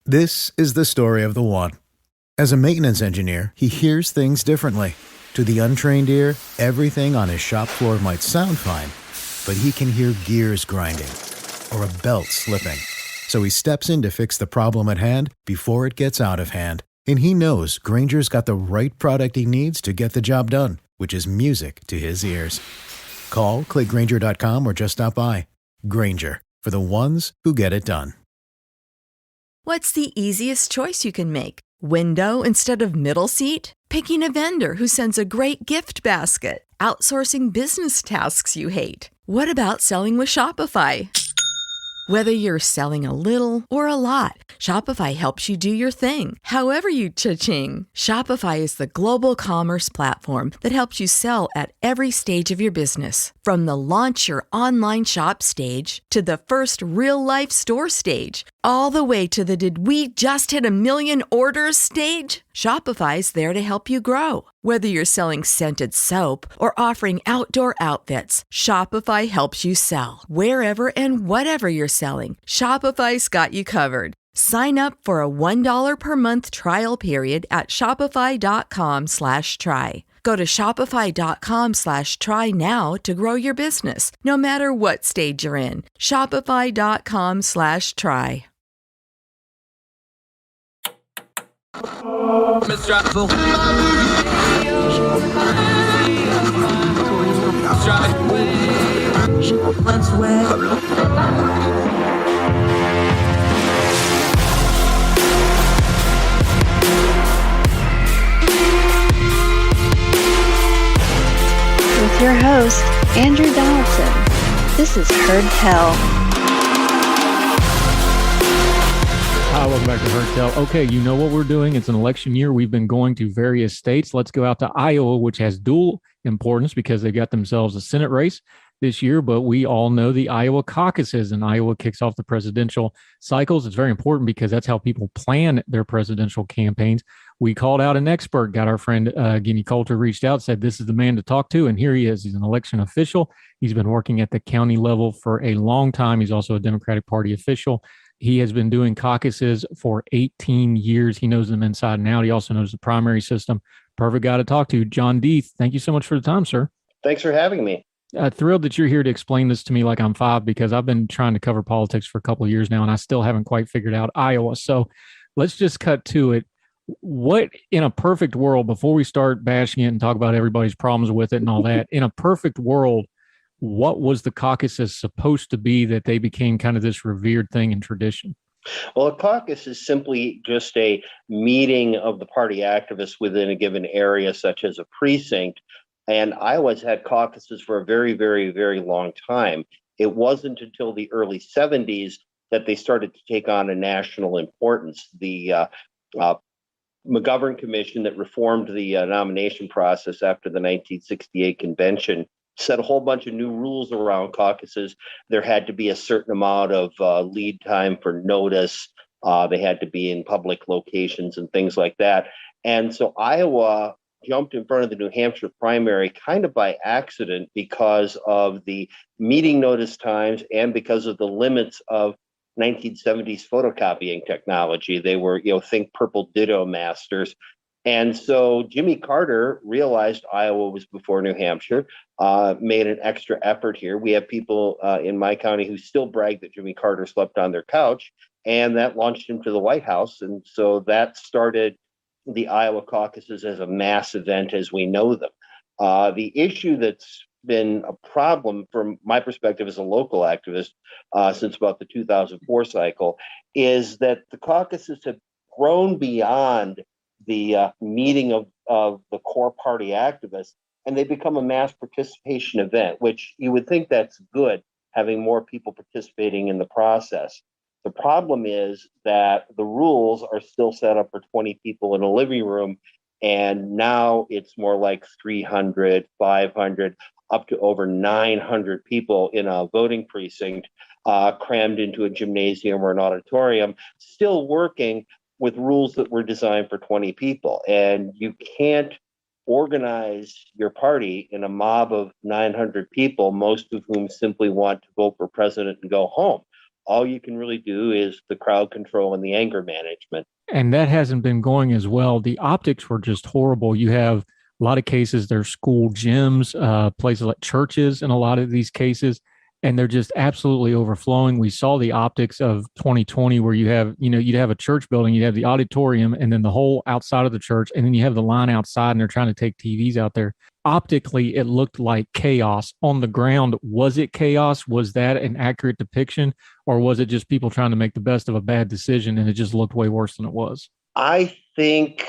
This is the story of the one. As a maintenance engineer, he hears things differently. To the untrained ear, everything on his shop floor might sound fine, but he can hear gears grinding or a belt slipping. So he steps in to fix the problem at hand before it gets out of hand. And he knows Grainger's got the right product he needs to get the job done, which is music to his ears. Call, click Grainger.com, or just stop by. Grainger, for the ones who get it done. What's the easiest choice you can make? Window instead of middle seat? Picking a vendor who sends a great gift basket? Outsourcing business tasks you hate? What about selling with Shopify? Whether you're selling a little or a lot, Shopify helps you do your thing, however you cha-ching. Shopify is the global commerce platform that helps you sell at every stage of your business. From the launch your online shop stage to the first real-life store stage, all the way to the did we just hit a million orders stage. Shopify's there to help you grow. Whether you're selling scented soap or offering outdoor outfits, Shopify helps you sell. Wherever and whatever you're selling, Shopify's got you covered. Sign up for a $1 per month trial period at shopify.com/try. Go to shopify.com/try now to grow your business, no matter what stage you're in. Shopify.com/try. With your host, Andrew Donaldson. This is Heard Tell. Hi, welcome back to Heard Tell. Okay, you know what we're doing. It's an election year. We've been going to various states. Let's go out to Iowa, which has dual importance because they got themselves a Senate race this year, but we all know the Iowa Caucuses, and Iowa kicks off the presidential cycles. It's very important because that's how people plan their presidential campaigns. We called out an expert, got our friend Gimme Coulter reached out, said this is the man to talk to, and here he is. He's an election official. He's been working at the county level for a long time. He's also a Democratic Party official. He has been doing caucuses for 18 years. He knows them inside and out. He also knows the primary system. Perfect guy to talk to. John Deeth, thank you so much for the time, sir. Thanks for having me. Thrilled that you're here to explain this to me like I'm five, because I've been trying to cover politics for a couple of years now, and I still haven't quite figured out Iowa. So let's just cut to it. What, in a perfect world, before we start bashing it and talk about everybody's problems with it and all that, in a perfect world, what was the caucuses supposed to be that they became kind of this revered thing and tradition? Well, a caucus is simply just a meeting of the party activists within a given area, such as a precinct. And Iowa's had caucuses for a very, very, very long time. It wasn't until the early 70s that they started to take on a national importance. The McGovern Commission that reformed the nomination process after the 1968 convention set a whole bunch of new rules around caucuses. There had to be a certain amount of lead time for notice. They had to be in public locations and things like that. And so Iowa jumped in front of the New Hampshire primary kind of by accident because of the meeting notice times and because of the limits of 1970s photocopying technology. They were, think purple ditto masters. And so Jimmy Carter realized Iowa was before New Hampshire, made an extra effort here. We have people in my county who still brag that Jimmy Carter slept on their couch, and that launched him to the White House. And so that started the Iowa caucuses as a mass event as we know them. The issue that's been a problem from my perspective as a local activist since about the 2004 cycle is that the caucuses have grown beyond the meeting of the core party activists, and they become a mass participation event, which you would think that's good, having more people participating in the process. The problem is that the rules are still set up for 20 people in a living room, and now it's more like 300, 500, up to over 900 people in a voting precinct, crammed into a gymnasium or an auditorium, still working with rules that were designed for 20 people. And you can't organize your party in a mob of 900 people, most of whom simply want to vote for president and go home. all you can really do is the crowd control and the anger management. And that hasn't been going as well. The optics were just horrible. You have a lot of cases, there's school gyms, places like churches in a lot of these cases, and they're just absolutely overflowing. We saw the optics of 2020 where you have, you'd have a church building, you'd have the auditorium, and then the whole outside of the church, and then you have the line outside, and they're trying to take TVs out there. Optically, it looked like chaos. On the ground, was it chaos? Was that an accurate depiction? Or was it just people trying to make the best of a bad decision and it just looked way worse than it was? I think,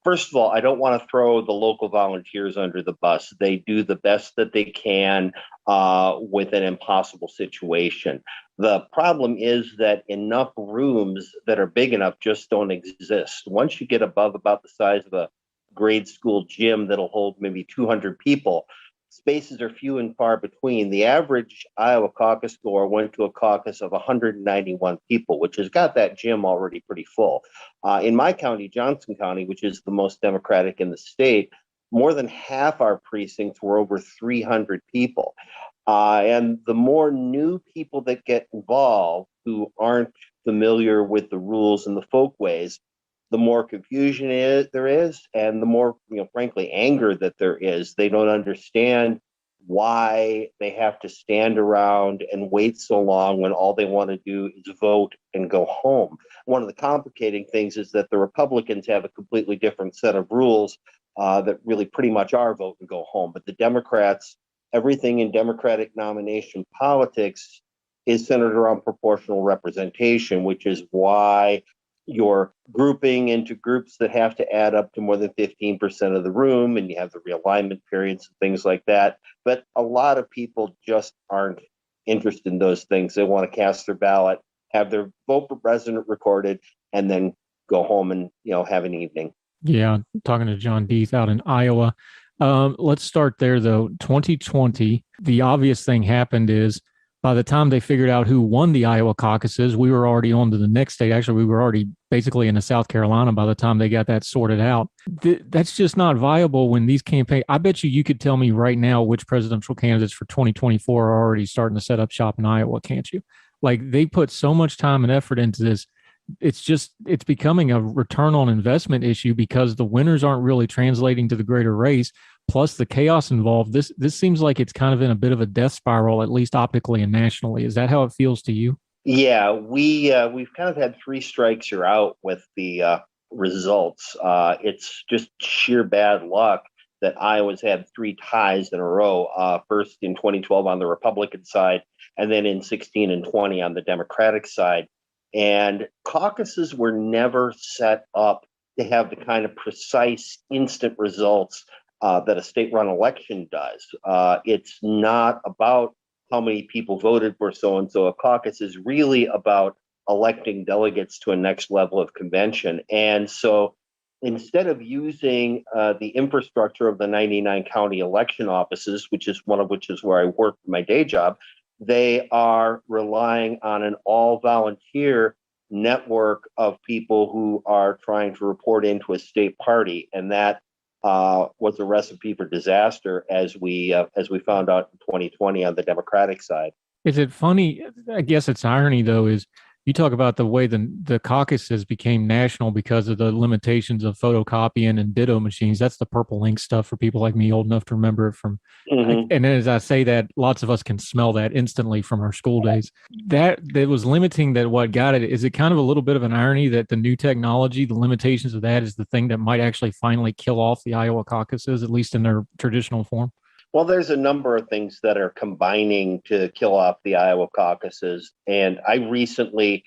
first of all, I don't want to throw the local volunteers under the bus. They do the best that they can with an impossible situation. The problem is that enough rooms that are big enough just don't exist. Once you get above about the size of a grade school gym that'll hold maybe 200 people, spaces are few and far between. The average Iowa caucus goer went to a caucus of 191 people, which has got that gym already pretty full. In my county, Johnson County, which is the most Democratic in the state, more than half our precincts were over 300 people. And the more new people that get involved who aren't familiar with the rules and the folkways, the more confusion there is, and the more, frankly, anger that there is. They don't understand why they have to stand around and wait so long when all they want to do is vote and go home. One of the complicating things is that the Republicans have a completely different set of rules that really pretty much are vote and go home. But the Democrats, everything in Democratic nomination politics is centered around proportional representation, which is why you're grouping into groups that have to add up to more than 15% of the room, and you have the realignment periods and things like that. But a lot of people just aren't interested in those things. They want to cast their ballot, have their vote for president recorded, and then go home and have an evening. Yeah, talking to John Deeth out in Iowa. Let's start there, though. 2020, the obvious thing happened is by the time they figured out who won the Iowa caucuses, we were already on to the next state. Actually, we were already basically in South Carolina by the time they got that sorted out. That's just not viable when these campaigns. I bet you could tell me right now which presidential candidates for 2024 are already starting to set up shop in Iowa, can't you? Like, they put so much time and effort into this. It's becoming a return on investment issue because the winners aren't really translating to the greater race. Plus the chaos involved. This seems like it's kind of in a bit of a death spiral, at least optically and nationally. Is that how it feels to you? Yeah, we've kind of had three strikes you're out with the results. It's just sheer bad luck that Iowa's had three ties in a row. First in 2012 on the Republican side, and then in 16 and 20 on the Democratic side. And caucuses were never set up to have the kind of precise, instant results that a state-run election does. It's not about how many people voted for so-and-so. A caucus is really about electing delegates to a next level of convention. And so instead of using the infrastructure of the 99 county election offices, which is where I work for my day job, they are relying on an all-volunteer network of people who are trying to report into a state party. And that was a recipe for disaster, as we found out in 2020 on the Democratic side. Is it funny? I guess it's irony, though, is you talk about the way the caucuses became national because of the limitations of photocopying and ditto machines. That's the purple ink stuff for people like me old enough to remember it from. Mm-hmm. And as I say that, lots of us can smell that instantly from our school days. That was limiting that what got it. Is it kind of a little bit of an irony that the new technology, the limitations of that is the thing that might actually finally kill off the Iowa caucuses, at least in their traditional form? Well, there's a number of things that are combining to kill off the Iowa caucuses. And I recently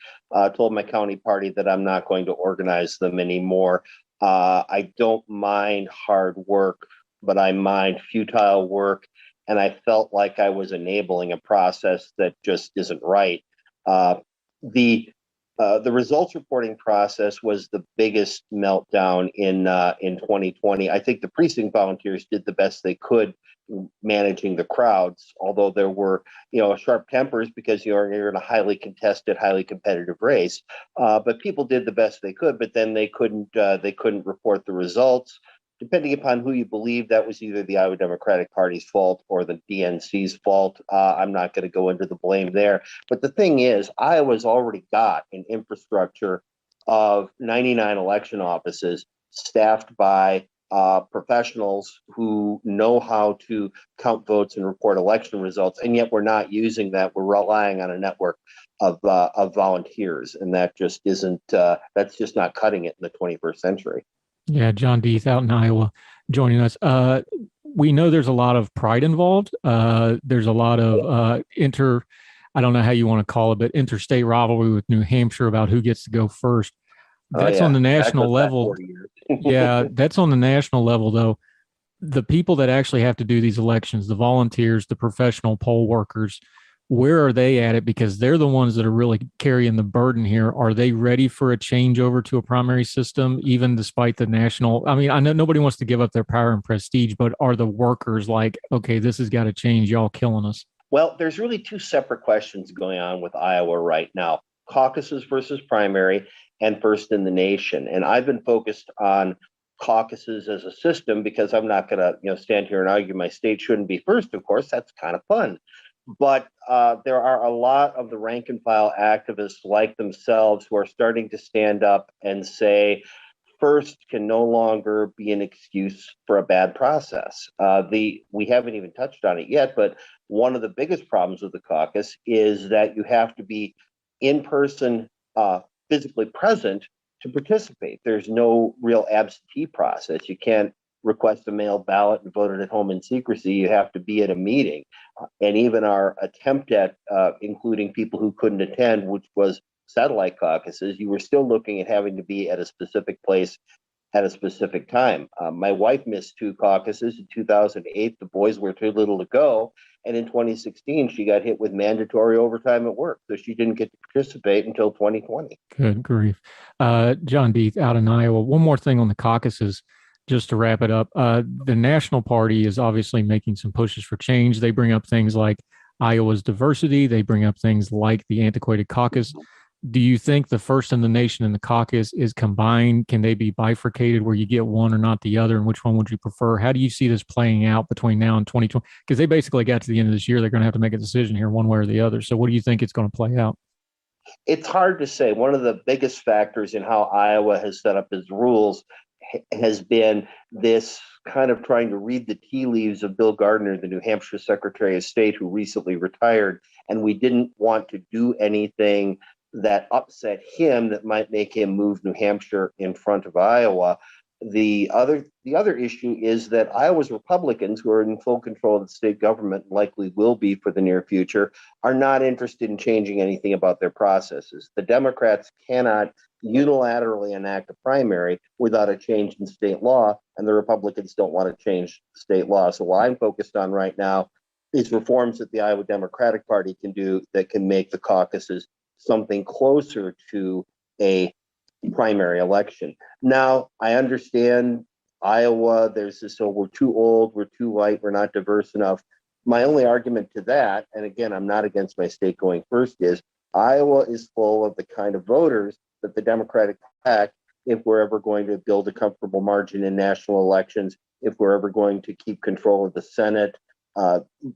told my county party that I'm not going to organize them anymore. I don't mind hard work, but I mind futile work. And I felt like I was enabling a process that just isn't right. The results reporting process was the biggest meltdown in 2020. I think the precinct volunteers did the best they could managing the crowds, although there were, sharp tempers because you're in a highly contested, highly competitive race. But people did the best they could, but then they couldn't report the results. depending upon who you believe, that was either the Iowa Democratic Party's fault or the DNC's fault. I'm not going to go into the blame there. But the thing is, Iowa's already got an infrastructure of 99 election offices staffed by professionals who know how to count votes and report election results, and yet we're not using that. We're relying on a network of volunteers, and that just isn't. That's just not cutting it in the 21st century. Yeah, John Deeth out in Iowa joining us. We know there's a lot of pride involved. There's a lot of I don't know how you want to call it, but interstate rivalry with New Hampshire about who gets to go first. That's on the national level. Yeah, that's on the national level, though. The people that actually have to do these elections, the volunteers, the professional poll workers, where are they at it? Because they're the ones that are really carrying the burden here. Are they ready for a change over to a primary system, even despite the national? I mean, I know nobody wants to give up their power and prestige, but are the workers like, okay, this has got to change, y'all killing us? Well, there's really two separate questions going on with Iowa right now: caucuses versus primary, and first in the nation. And I've been focused on caucuses as a system because I'm not going to, stand here and argue my state shouldn't be first. Of course, that's kind of fun. But there are a lot of the rank and file activists like themselves who are starting to stand up and say, first can no longer be an excuse for a bad process. We haven't even touched on it yet, but one of the biggest problems with the caucus is that you have to be in person, physically present to participate. There's no real absentee process. You can't request a mail ballot and vote it at home in secrecy. You have to be at a meeting. And even our attempt at including people who couldn't attend, which was satellite caucuses, you were still looking at having to be at a specific place at a specific time. My wife missed 2 caucuses in 2008. The boys were too little to go. And in 2016, she got hit with mandatory overtime at work. So she didn't get to participate until 2020. Good grief. John Deeth out in Iowa. One more thing on the caucuses, just to wrap it up. The National Party is obviously making some pushes for change. They bring up things like Iowa's diversity. They bring up things like the antiquated caucus. Do you think the first in the nation and the caucus is combined? Can they be bifurcated where you get one or not the other? And which one would you prefer? How do you see this playing out between now and 2020? Because they basically got to the end of this year. They're going to have to make a decision here one way or the other. So what do you think it's going to play out? It's hard to say. One of the biggest factors in how Iowa has set up its rules has been this kind of trying to read the tea leaves of Bill Gardner, the New Hampshire Secretary of State, who recently retired. And we didn't want to do anything that upset him that might make him move New Hampshire in front of Iowa. The other issue is that Iowa's Republicans, who are in full control of the state government, likely will be for the near future, are not interested in changing anything about their processes. The Democrats cannot unilaterally enact a primary without a change in state law, and the Republicans don't want to change state law. So what I'm focused on right now is reforms that the Iowa Democratic Party can do that can make the caucuses something closer to a primary election. Now, I understand Iowa, there's this, we're too old, we're too white, we're not diverse enough. My only argument to that, and again, I'm not against my state going first, is Iowa is full of the kind of voters that the Democratic pack, if we're ever going to build a comfortable margin in national elections, if we're ever going to keep control of the Senate,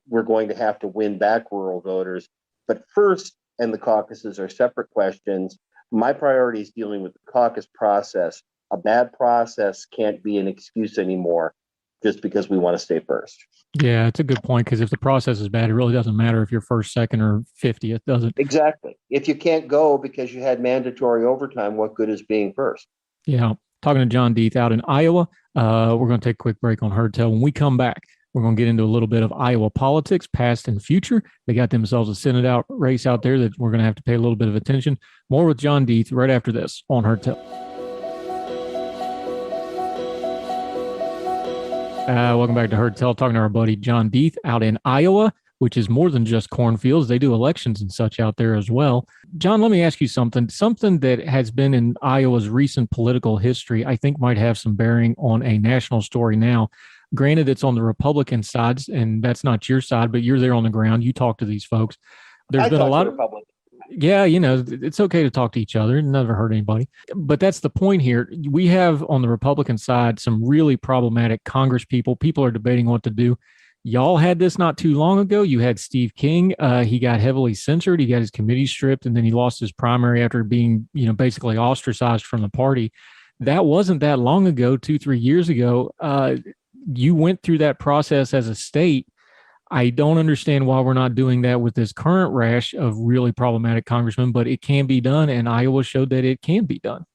we're going to have to win back rural voters. But first, and the caucuses are separate questions. My priority is dealing with the caucus process. A bad process can't be an excuse anymore just because we want to stay first. Yeah, it's a good point, because if the process is bad, it really doesn't matter if you're first, second, or 50th, does it? Exactly. If you can't go because you had mandatory overtime, what good is being first? Yeah. Talking to John Deeth out in Iowa. We're going to take a quick break on Heard Tell. When we come back, we're going to get into a little bit of Iowa politics, past and future. They got themselves a Senate race out there that we're going to have to pay a little bit of attention. More with John Deeth right after this on Heard Tell. Welcome back to Heard Tell, talking to our buddy John Deeth out in Iowa, which is more than just cornfields. They do elections and such out there as well. John, let me ask you something that has been in Iowa's recent political history, I think might have some bearing on a national story now. Granted, it's on the Republican sides, and that's not your side, but you're there on the ground. You talk to these folks. There's been a lot of Republicans. Yeah, it's okay to talk to each other. It never hurt anybody. But that's the point here. We have on the Republican side some really problematic Congress people. People are debating what to do. Y'all had this not too long ago. You had Steve King. He got heavily censored. He got his committee stripped, and then he lost his primary after being, basically ostracized from the party. That wasn't that long ago, 2-3 years ago. You went through that process as a state. I don't understand why we're not doing that with this current rash of really problematic congressmen, but it can be done, and Iowa showed that it can be done.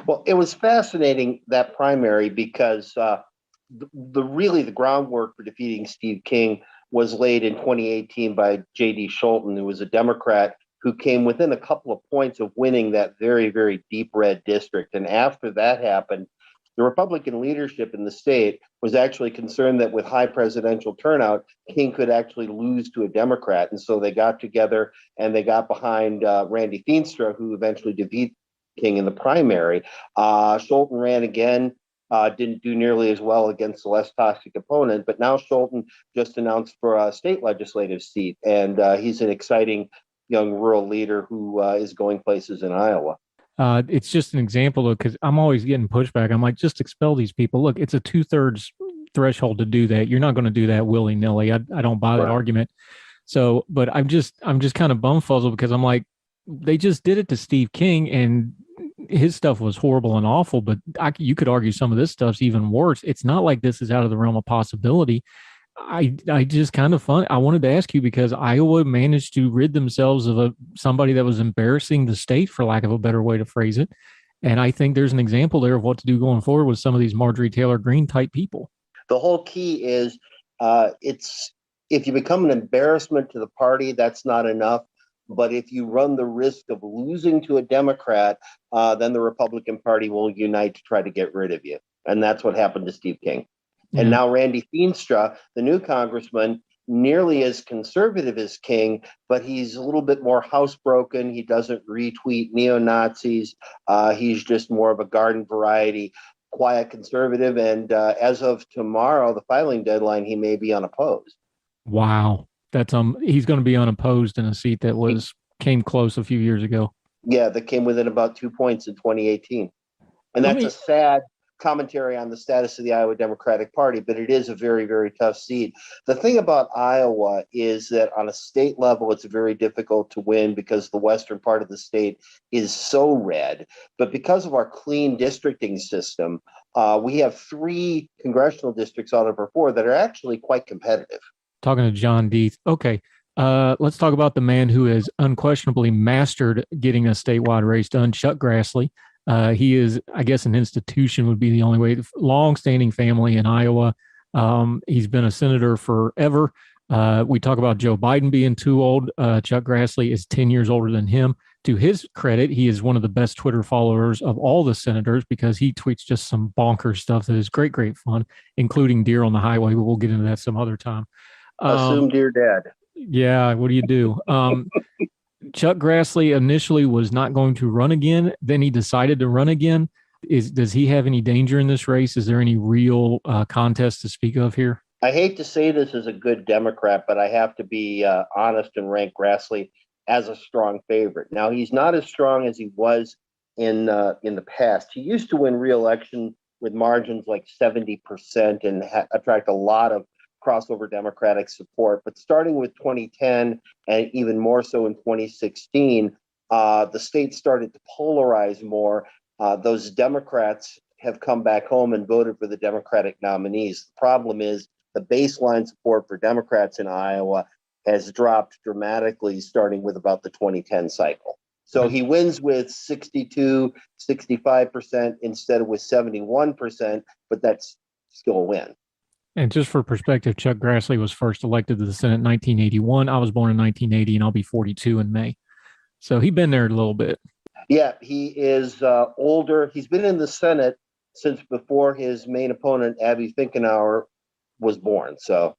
Well, it was fascinating, that primary, because the groundwork for defeating Steve King was laid in 2018 by J.D. Scholten, who was a Democrat who came within a couple of points of winning that very, very deep red district. And after that happened, the Republican leadership in the state was actually concerned that with high presidential turnout, King could actually lose to a Democrat. And so they got together and they got behind Randy Feenstra, who eventually defeated King in the primary. Scholten ran again, didn't do nearly as well against the less toxic opponent, but now Scholten just announced for a state legislative seat, and he's an exciting young rural leader who is going places in Iowa. It's just an example of, because I'm always getting pushback. I'm like, just expel these people. Look, it's a 2/3 threshold to do that. You're not going to do that willy nilly. I don't buy that argument. So, but I'm just kind of bumfuzzled because I'm like, they just did it to Steve King, and his stuff was horrible and awful. But you could argue some of this stuff's even worse. It's not like this is out of the realm of possibility. I just kind of fun. I wanted to ask you because Iowa managed to rid themselves of somebody that was embarrassing the state, for lack of a better way to phrase it. And I think there's an example there of what to do going forward with some of these Marjorie Taylor Greene type people. The whole key is if you become an embarrassment to the party, that's not enough. But if you run the risk of losing to a Democrat, then the Republican Party will unite to try to get rid of you. And that's what happened to Steve King. And now Randy Feenstra, the new congressman, nearly as conservative as King, but he's a little bit more housebroken. He doesn't retweet neo-Nazis. He's just more of a garden variety, quiet conservative. And as of tomorrow, the filing deadline, he may be unopposed. Wow. That's he's going to be unopposed in a seat that came close a few years ago. Yeah, that came within about 2 points in 2018. And that's a sad commentary on the status of the Iowa Democratic Party, but it is a very, very tough seat. The thing about Iowa is that on a state level, it's very difficult to win because the western part of the state is so red. But because of our clean districting system, we have 3 congressional districts out of our 4 that are actually quite competitive. Talking to John Deeth. Okay. Let's talk about the man who has unquestionably mastered getting a statewide race done, Chuck Grassley. He is, I guess, an institution would be the only way. Long-standing family in Iowa. He's been a senator forever. We talk about Joe Biden being too old. Chuck Grassley is 10 years older than him. To his credit, he is one of the best Twitter followers of all the senators because he tweets just some bonkers stuff that is great, great fun, including deer on the highway, but we'll get into that some other time. Assume dear dad. Yeah, what do you do? Chuck Grassley initially was not going to run again. Then he decided to run again. Does he have any danger in this race? Is there any real contest to speak of here? I hate to say this as a good Democrat, but I have to be honest and rank Grassley as a strong favorite. Now, he's not as strong as he was in the past. He used to win re-election with margins like 70% and attract a lot of crossover Democratic support. But starting with 2010 and even more so in 2016, the state started to polarize more. Those Democrats have come back home and voted for the Democratic nominees. The problem is the baseline support for Democrats in Iowa has dropped dramatically starting with about the 2010 cycle. So he wins with 62, 65% instead of with 71%, but that's still a win. And just for perspective, Chuck Grassley was first elected to the Senate in 1981. I was born in 1980, and I'll be 42 in May. So he's been there a little bit. Yeah, he is older. He's been in the Senate since before his main opponent, Abby Finkenauer, was born. So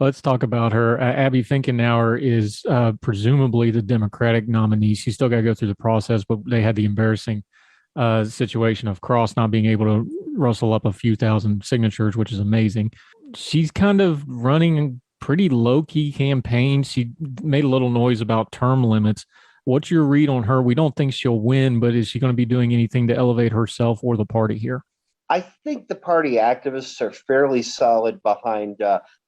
let's talk about her. Abby Finkenauer is presumably the Democratic nominee. She's still got to go through the process, but they had the embarrassing situation of Cross not being able to rustle up a few thousand signatures, which is amazing. She's kind of running a pretty low-key campaign. She made a little noise about term limits, What's your read on her? We don't think she'll win, but is she going to be doing anything to elevate herself or the party here? I think the party activists are fairly solid behind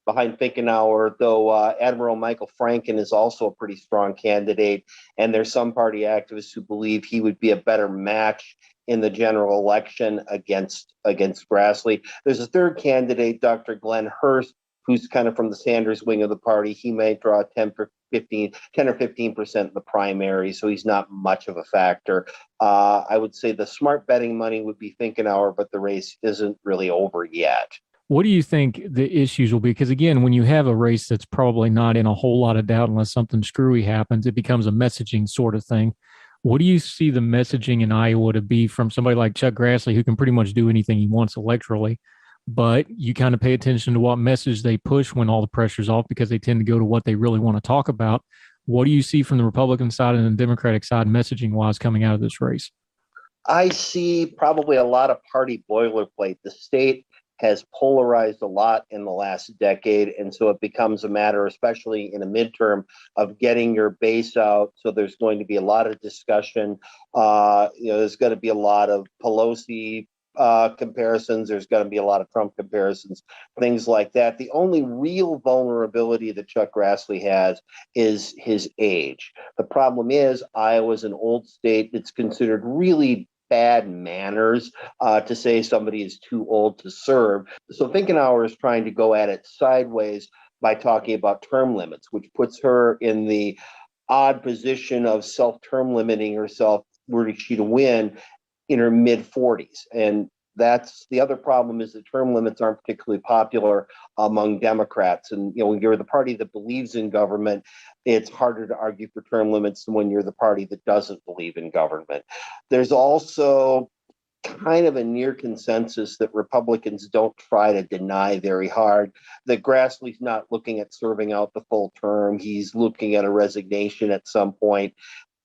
Finkenauer, though Admiral Michael Franken is also a pretty strong candidate, and there's some party activists who believe he would be a better match in the general election against Grassley. There's a third candidate, Dr. Glenn Hurst, who's kind of from the Sanders wing of the party. He may draw 10 or 15% in the primary, so he's not much of a factor. I would say the smart betting money would be Finkenauer, but the race isn't really over yet. What do you think the issues will be? Because again, when you have a race that's probably not in a whole lot of doubt unless something screwy happens, it becomes a messaging sort of thing. What do you see the messaging in Iowa to be from somebody like Chuck Grassley, who can pretty much do anything he wants electorally, but you kind of pay attention to what message they push when all the pressure's off because they tend to go to what they really want to talk about. What do you see from the Republican side and the Democratic side messaging-wise coming out of this race? I see probably a lot of party boilerplate. The state has polarized a lot in the last decade, and so it becomes a matter, especially in a midterm, of getting your base out. So there's going to be a lot of discussion. There's going to be a lot of Pelosi comparisons. There's going to be a lot of Trump comparisons, things like that. The only real vulnerability that Chuck Grassley has is his age. The problem is Iowa's an old state. It's considered really bad manners to say somebody is too old to serve. So Finkenauer is trying to go at it sideways by talking about term limits, which puts her in the odd position of self-term limiting herself were she to win in her mid-40s. And that's the other problem, is that term limits aren't particularly popular among Democrats. And when you're the party that believes in government, it's harder to argue for term limits than when you're the party that doesn't believe in government. There's also kind of a near consensus that Republicans don't try to deny very hard that Grassley's not looking at serving out the full term. He's looking at a resignation at some point.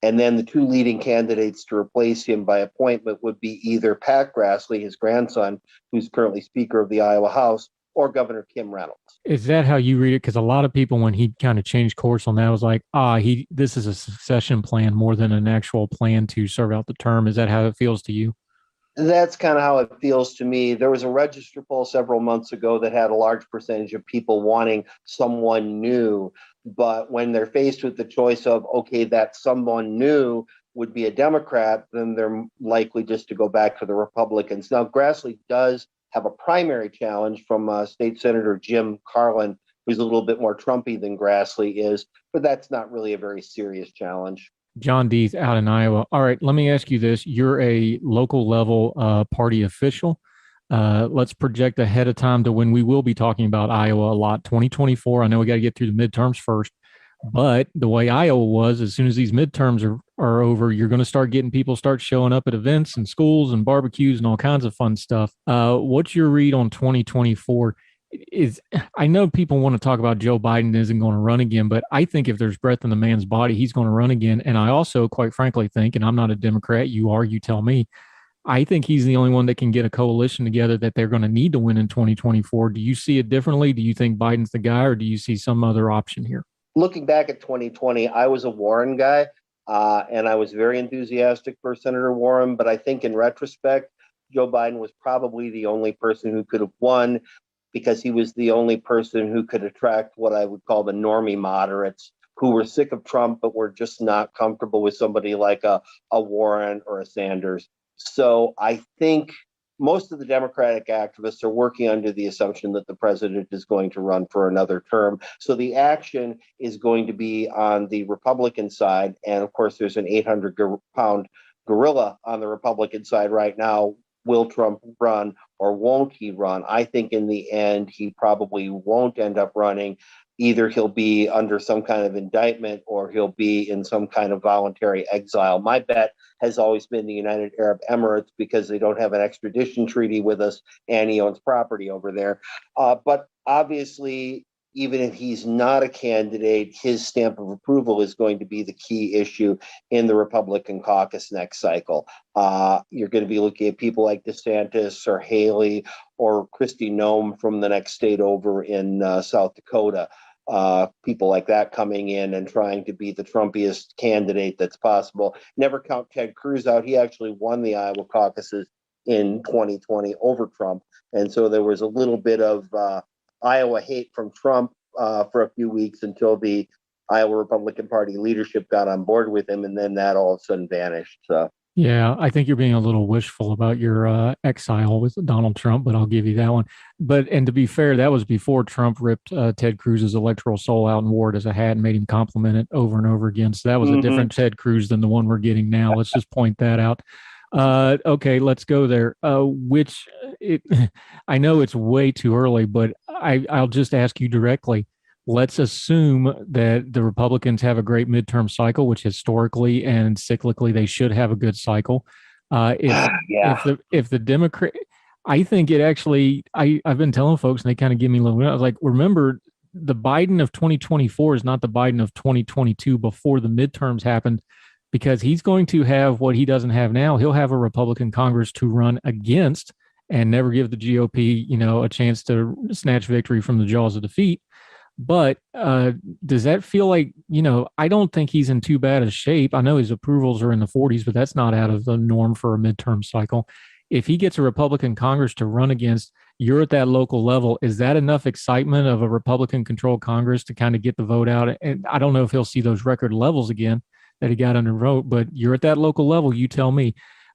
And then the two leading candidates to replace him by appointment would be either Pat Grassley, his grandson, who's currently Speaker of the Iowa House, or Governor Kim Reynolds. Is that how you read it? Because a lot of people, when he kind of changed course on that, was like, this is a succession plan more than an actual plan to serve out the term. Is that how it feels to you? That's kind of how it feels to me. There was a register poll several months ago that had a large percentage of people wanting someone new. But when they're faced with the choice of, okay, that someone new would be a Democrat, then they're likely just to go back to the Republicans. Now, Grassley does have a primary challenge from State Senator Jim Carlin, who's a little bit more Trumpy than Grassley is, but that's not really a very serious challenge. John Deeth out in Iowa. All right, let me ask you this. You're a local level party official. Let's project ahead of time to when we will be talking about Iowa a lot, 2024. I know we got to get through the midterms first, but the way Iowa was, as soon as these midterms are over, you're going to start getting people start showing up at events and schools and barbecues and all kinds of fun stuff. What's your read on 2024? I know people want to talk about Joe Biden isn't going to run again, but I think if there's breath in the man's body, he's going to run again. And I also, quite frankly, think, and I'm not a Democrat, you are, you tell me, I think he's the only one that can get a coalition together that they're going to need to win in 2024. Do you see it differently? Do you think Biden's the guy, or do you see some other option here? Looking back at 2020, I was a Warren guy, and I was very enthusiastic for Senator Warren. But I think in retrospect, Joe Biden was probably the only person who could have won, because he was the only person who could attract what I would call the normie moderates, who were sick of Trump, but were just not comfortable with somebody like a Warren or a Sanders. So I think most of the Democratic activists are working under the assumption that the president is going to run for another term. So the action is going to be on the Republican side. And of course, there's an 800-pound gorilla on the Republican side right now. Will Trump run or won't he run? I think in the end, he probably won't end up running. Either he'll be under some kind of indictment or he'll be in some kind of voluntary exile. My bet has always been the United Arab Emirates, because they don't have an extradition treaty with us and he owns property over there. But obviously, even if he's not a candidate, his stamp of approval is going to be the key issue in the Republican caucus next cycle. You're going to be looking at people like DeSantis or Haley or Kristi Noem from the next state over in South Dakota. people like that coming in and trying to be the Trumpiest candidate that's possible. Never count Ted Cruz out. He actually won the Iowa caucuses in 2020 over Trump. And so there was a little bit of Iowa hate from Trump for a few weeks until the Iowa Republican Party leadership got on board with him, and then that all of a sudden vanished. So. Yeah, I think you're being a little wishful about your exile with Donald Trump, but I'll give you that one. And to be fair, that was before Trump ripped Ted Cruz's electoral soul out and wore it as a hat and made him compliment it over and over again. So that was a different Ted Cruz than the one we're getting now. Let's just point that out. Okay, let's go there. I know it's way too early, but I'll just ask you directly. Let's assume that the Republicans have a great midterm cycle, which historically and cyclically they should have a good cycle. If the Democrat, I think it actually. I've been telling folks, and they kind of give me a little. I was like, remember, the Biden of 2024 is not the Biden of 2022 before the midterms happened, because he's going to have what he doesn't have now. He'll have a Republican Congress to run against and never give the GOP, a chance to snatch victory from the jaws of defeat. But does that feel like, I don't think he's in too bad a shape. I know his approvals are in the 40s, but that's not out of the norm for a midterm cycle. If he gets a Republican Congress to run against, you're at that local level. Is that enough excitement of a Republican-controlled Congress to kind of get the vote out? And I don't know if he'll see those record levels again that he got under vote, but you're at that local level. You tell me.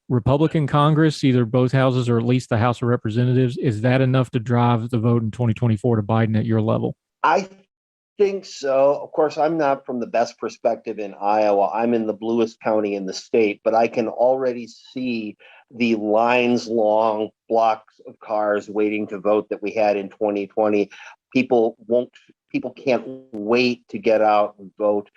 Republican Congress, either both houses or at least the House of Representatives, is that enough to drive the vote in 2024 to Biden at your level? I think so. Of course, I'm not from the best perspective in Iowa. I'm in the bluest county in the state, but I can already see the lines long blocks of cars waiting to vote that we had in 2020. People can't wait to get out and vote.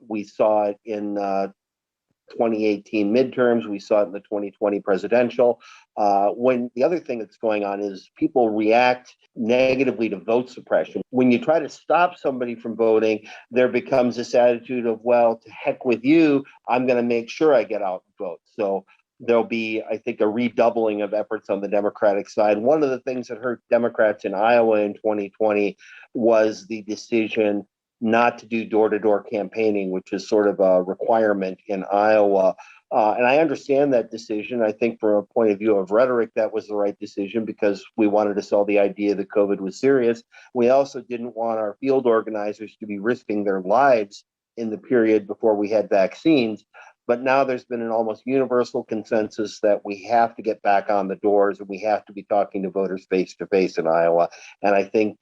We saw it in 2018 midterms. We saw it in the 2020 presidential. When the other thing that's going on is people react negatively to vote suppression. When you try to stop somebody from voting, there becomes this attitude of, well, to heck with you, I'm going to make sure I get out and vote. So there'll be, I think, a redoubling of efforts on the Democratic side. One of the things that hurt Democrats in Iowa in 2020 was the decision not to do door-to-door campaigning, which is sort of a requirement in Iowa. And I understand that decision. I think from a point of view of rhetoric, that was the right decision because we wanted to sell the idea that COVID was serious. We also didn't want our field organizers to be risking their lives in the period before we had vaccines. But now there's been an almost universal consensus that we have to get back on the doors and we have to be talking to voters face to face in Iowa. And I think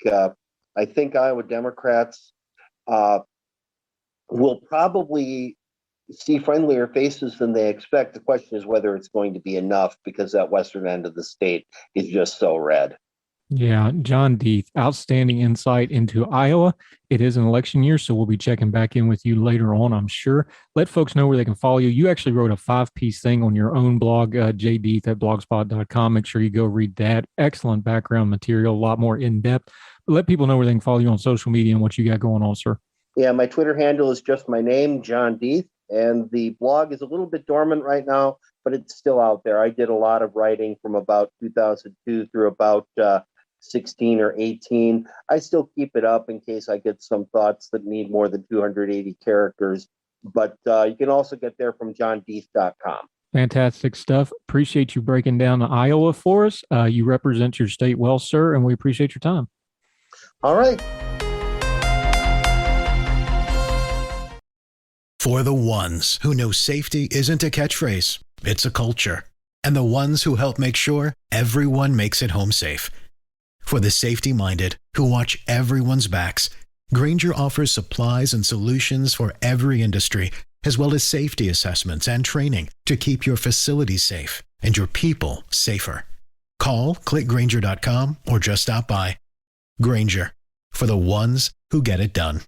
Iowa Democrats will probably see friendlier faces than they expect. The question is whether it's going to be enough because that western end of the state is just so red. Yeah, John Deeth, outstanding insight into Iowa. It is an election year, so we'll be checking back in with you later on, I'm sure. Let folks know where they can follow you. You actually wrote a 5-piece thing on your own blog, jdeeth@blogspot.com. Make sure you go read that. Excellent background material, a lot more in-depth. But let people know where they can follow you on social media and what you got going on, sir. Yeah, my Twitter handle is just my name, John Deeth, and the blog is a little bit dormant right now, but it's still out there. I did a lot of writing from about 2002 through about 16 or 18. I still keep it up in case I get some thoughts that need more than 280 characters, but you can also get there from johndeeth.com. Fantastic stuff. Appreciate you breaking down Iowa for us. You represent your state well, sir, and we appreciate your time. All right. For the ones who know safety isn't a catchphrase, it's a culture. And the ones who help make sure everyone makes it home safe. For the safety-minded who watch everyone's backs, Grainger offers supplies and solutions for every industry, as well as safety assessments and training to keep your facilities safe and your people safer. Call, click Grainger.com, or just stop by. Grainger, for the ones who get it done.